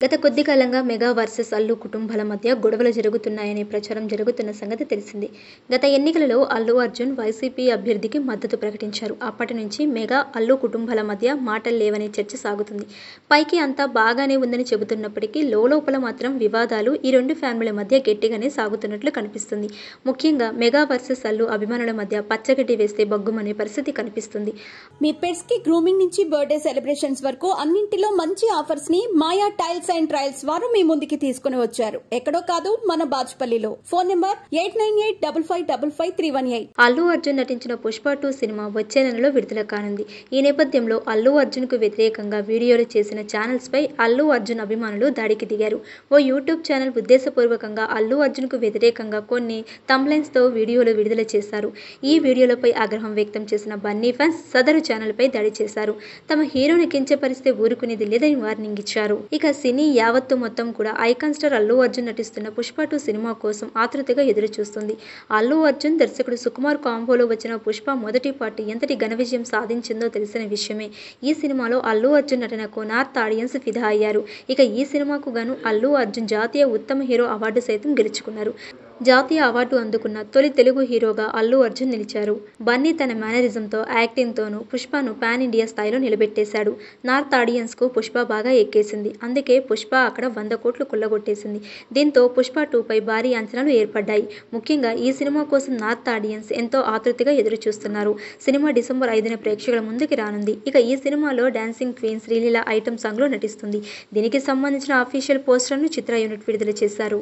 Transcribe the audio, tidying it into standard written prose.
గత కొద్ది కాలంగా మెగా వర్సెస్ అల్లు కుటుంబాల మధ్య గొడవలు జరుగుతున్నాయనే ప్రచారం జరుగుతున్న సంగతి తెలిసిందే. గత ఎన్నికలలో అల్లు అర్జున్ వైసీపీ అభ్యర్థికి మద్దతు ప్రకటించారు. అప్పటి నుంచి మెగా, అల్లు కుటుంబాల మధ్య మాటలు లేవనే చర్చ సాగుతుంది. పైకి అంతా బాగానే ఉందని చెబుతున్నప్పటికీ లోలోపల మాత్రం వివాదాలు ఈ రెండు ఫ్యామిలీల మధ్య గట్టిగానే సాగుతున్నట్లు కనిపిస్తుంది. ముఖ్యంగా మెగా వర్సెస్ అల్లు అభిమానుల మధ్య పచ్చగడ్డి వేస్తే బగ్గుమనే పరిస్థితి కనిపిస్తుంది. మీ పెట్స్ కి గ్రూమింగ్ నుంచి బర్త్డే సెలబ్రేషన్స్ వరకు అన్నింటిలో మంచి ఆఫర్స్ ని మాయా టైల్స్ అండ్ ట్రయల్స్ వారు మీ ముందుకి తీసుకుని వచ్చారు. ఎక్కడో కాదు, మన బాచుపల్లిలో. Phone number 8985555318. అల్లు అర్జున్ నటించిన పుష్ప 2 సినిమా వచ్చే నెలలో విడుదల కానుంది. ఈ నేపథ్యంలో అల్లు అర్జున్ కు వ్యతిరేకంగా వీడియోలు చేసిన ఛానల్స్ పై అల్లు అర్జున్ అభిమానులు దాడికి దిగారు. ఓ యూట్యూబ్ ఛానల్ ఉద్దేశపూర్వకంగా అల్లు అర్జున్ కు వ్యతిరేకంగా కొన్ని థంబ్నెయిల్స్ తో వీడియోలు విడుదల చేశారు. ఈ వీడియోలపై ఆగ్రహం వ్యక్తం చేసిన బన్నీ ఫ్యాన్స్ సదరు ఛానల్ పై దాడి చేశారు. తమ హీరోని కించపరిస్తే ఊరుకునేది లేదని వార్నింగ్ ఇచ్చారు. ఇక సినీ యావత్తు మొత్తం కూడా ఐకాన్ స్టార్ అల్లు అర్జున్ నటిస్తున్న పుష్ప 2 సినిమా కోసం ఆతృతగా ఎదురు చూస్తుంది. అల్లు అర్జున్ దర్శకుడు సుకుమార్ కాంబోలో వచ్చిన పుష్ప మొదటి పార్ట్ ఎంతటి ఘన విజయం సాధించిందో తెలిసిన విషయమే. ఈ సినిమాలో అల్లు అర్జున్ నటనకు నార్త్ ఆడియన్స్ ఫిదా అయ్యారు. ఇక ఈ సినిమాకు గాను అల్లు అర్జున్ జాతీయ ఉత్తమ హీరో అవార్డు సైతం గెలుచుకున్నారు. జాతీయ అవార్డు అందుకున్న తొలి తెలుగు హీరోగా అల్లు అర్జున్ నిలిచారు. బన్నీ తన మేనరిజంతో, యాక్టింగ్తోనూ పుష్పను పాన్ ఇండియా స్థాయిలో నిలబెట్టేశాడు. నార్త్ ఆడియన్స్ కు పుష్ప బాగా ఎక్కేసింది. అందుకే పుష్ప అక్కడ 100 కోట్లు కొల్లగొట్టేసింది. దీంతో పుష్ప 2 పై భారీ అంచనాలు ఏర్పడ్డాయి. ముఖ్యంగా ఈ సినిమా కోసం నార్త్ ఆడియన్స్ ఎంతో ఆతృతగా ఎదురు చూస్తున్నారు. సినిమా డిసెంబర్ 5న ప్రేక్షకుల ముందుకి రానుంది. ఇక ఈ సినిమాలో dancing queen Sreeleela item song లో నటిస్తుంది. దీనికి సంబంధించిన అఫీషియల్ పోస్టర్ను చిత్ర యూనిట్ విడుదల చేశారు.